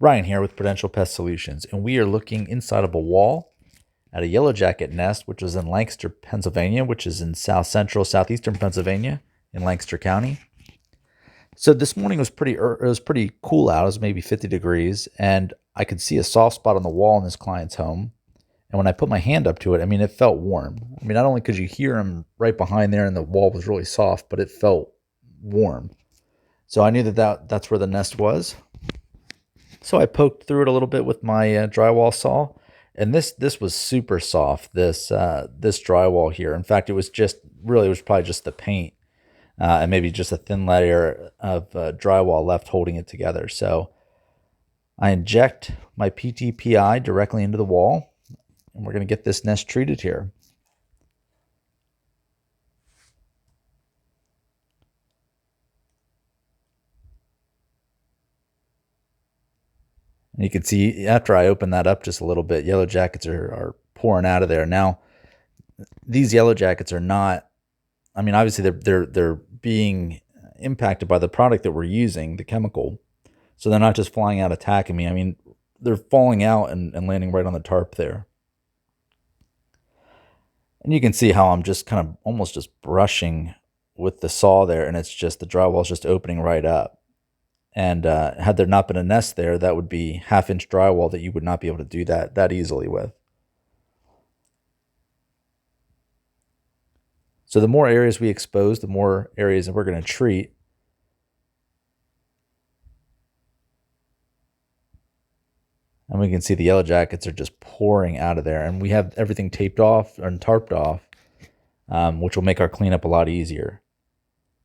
Ryan here with Prudential Pest Solutions, and we are looking inside of a wall at a yellow jacket nest, which is in Lancaster, Pennsylvania, which is in southeastern Pennsylvania in Lancaster County. So this morning was pretty cool out. It was maybe 50 degrees, and I could see a soft spot on the wall in this client's home. And when I put my hand up to it, it felt warm. Not only could you hear him right behind there and the wall was really soft, but it felt warm. So I knew that's where the nest was. So I poked through it a little bit with my drywall saw, and this was super soft. This drywall here. In fact, it was probably just the paint and maybe just a thin layer of drywall left holding it together. So I inject my PTPI directly into the wall, and we're going to get this nest treated here. And you can see after I open that up just a little bit, yellow jackets are pouring out of there. Now, these yellow jackets are not, obviously they're being impacted by the product that we're using, the chemical. So they're not just flying out attacking me. They're falling out and landing right on the tarp there. And you can see how I'm just kind of almost just brushing with the saw there, and it's just the drywall is just opening right up. And had there not been a nest there, that would be half-inch drywall that you would not be able to do that easily with. So the more areas we expose, the more areas that we're going to treat. And we can see the yellow jackets are just pouring out of there. And we have everything taped off and tarped off, which will make our cleanup a lot easier.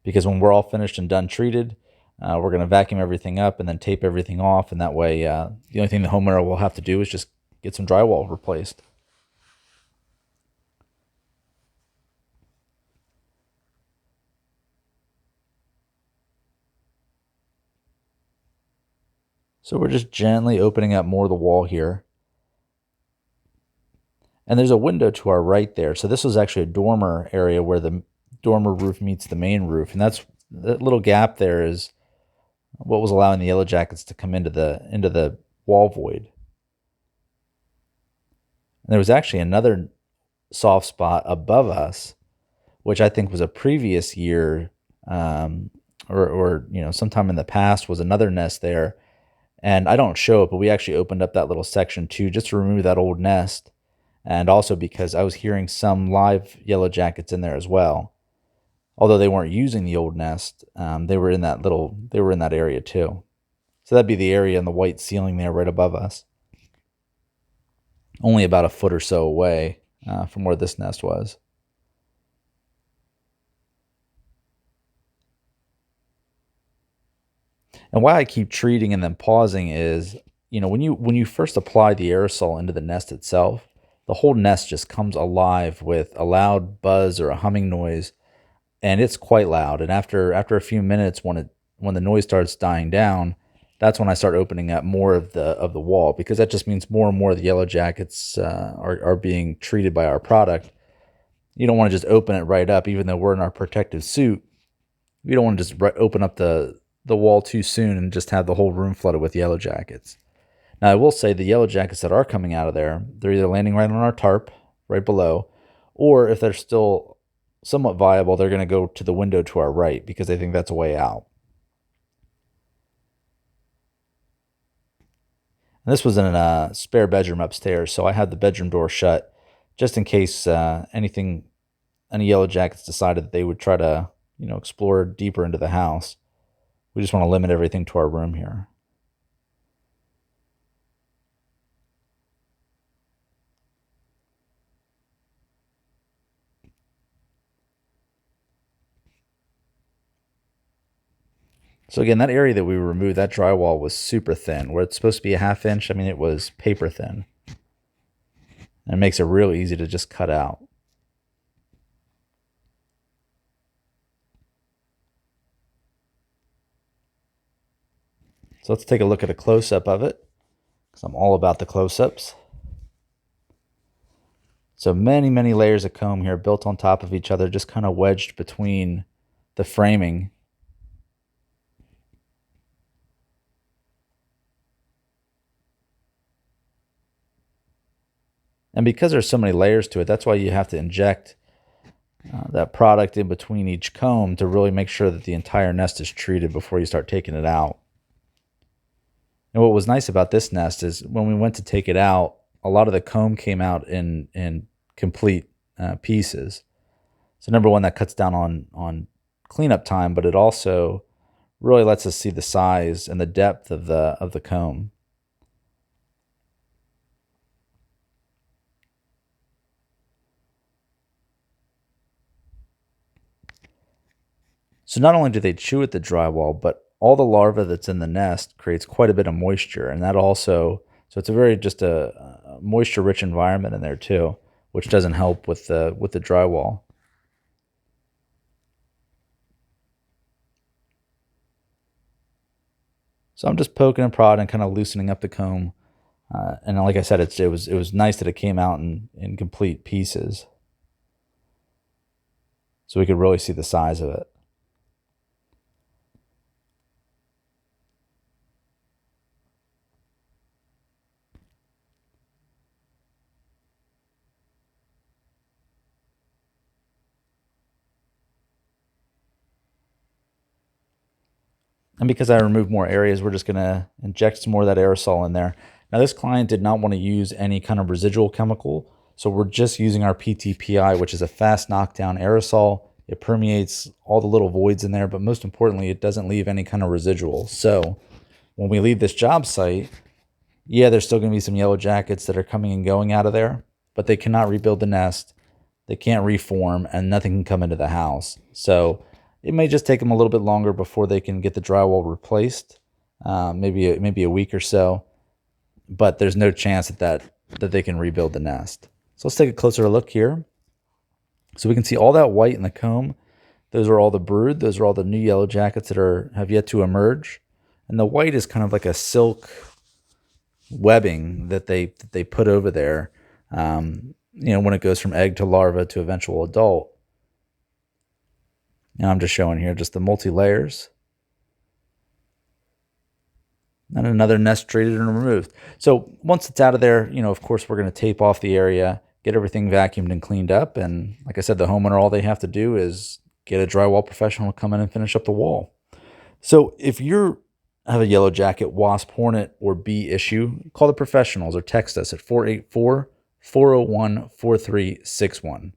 Because when we're all finished and done treated, we're going to vacuum everything up and then tape everything off. And that way, the only thing the homeowner will have to do is just get some drywall replaced. So we're just gently opening up more of the wall here. And there's a window to our right there. So this was actually a dormer area where the dormer roof meets the main roof. And that little gap there is what was allowing the yellow jackets to come into the wall void. And there was actually another soft spot above us, which I think was a previous year or sometime in the past was another nest there. And I don't show it, but we actually opened up that little section too, just to remove that old nest. And also because I was hearing some live yellow jackets in there as well. Although they weren't using the old nest, they were in that area too. So that'd be the area in the white ceiling there right above us. Only about a foot or so away from where this nest was. And why I keep treating and then pausing is, when you first apply the aerosol into the nest itself, the whole nest just comes alive with a loud buzz or a humming noise, and it's quite loud. And after a few minutes, when the noise starts dying down, that's when I start opening up more of the wall, because that just means more and more of the yellow jackets are being treated by our product. You don't want to just open it right up, even though we're in our protective suit. We don't want to just open up the wall too soon and just have the whole room flooded with yellow jackets. Now, I will say the yellow jackets that are coming out of there, they're either landing right on our tarp, right below, or if they're still somewhat viable, they're going to go to the window to our right, because I think that's a way out. And this was in a spare bedroom upstairs, so I had the bedroom door shut just in case any yellow jackets decided that they would try to explore deeper into the house. We just want to limit everything to our room here. So again, that area that we removed, that drywall was super thin. Where it's supposed to be a half inch, it was paper thin. And it makes it real easy to just cut out. So let's take a look at a close-up of it, because I'm all about the close-ups. So many, many layers of comb here built on top of each other, just kind of wedged between the framing. And because there's so many layers to it, that's why you have to inject that product in between each comb to really make sure that the entire nest is treated before you start taking it out. And what was nice about this nest is when we went to take it out, a lot of the comb came out in complete pieces. So number one, that cuts down on cleanup time, but it also really lets us see the size and the depth of the comb. So not only do they chew at the drywall, but all the larvae that's in the nest creates quite a bit of moisture, and that also, so it's a very just a moisture-rich environment in there too, which doesn't help with the drywall. So I'm just poking and prodding and kind of loosening up the comb, and like I said, it was nice that it came out in complete pieces, so we could really see the size of it. And because I removed more areas, we're just going to inject some more of that aerosol in there. Now, this client did not want to use any kind of residual chemical, so we're just using our PTPI, which is a fast knockdown aerosol. It permeates all the little voids in there, but most importantly, it doesn't leave any kind of residual. So when we leave this job site, yeah, there's still going to be some yellow jackets that are coming and going out of there, but they cannot rebuild the nest. They can't reform, and nothing can come into the house. So it may just take them a little bit longer before they can get the drywall replaced, maybe a week or so. But there's no chance that they can rebuild the nest. So let's take a closer look here. So we can see all that white in the comb. Those are all the brood. Those are all the new yellow jackets that have yet to emerge. And the white is kind of like a silk webbing that they put over there. When it goes from egg to larva to eventual adult. Now I'm just showing here just the multi-layers. And another nest treated and removed. So once it's out of there, of course, we're going to tape off the area, get everything vacuumed and cleaned up. And like I said, the homeowner, all they have to do is get a drywall professional to come in and finish up the wall. So if you have a yellow jacket, wasp, hornet, or bee issue, call the professionals or text us at 484-401-4361.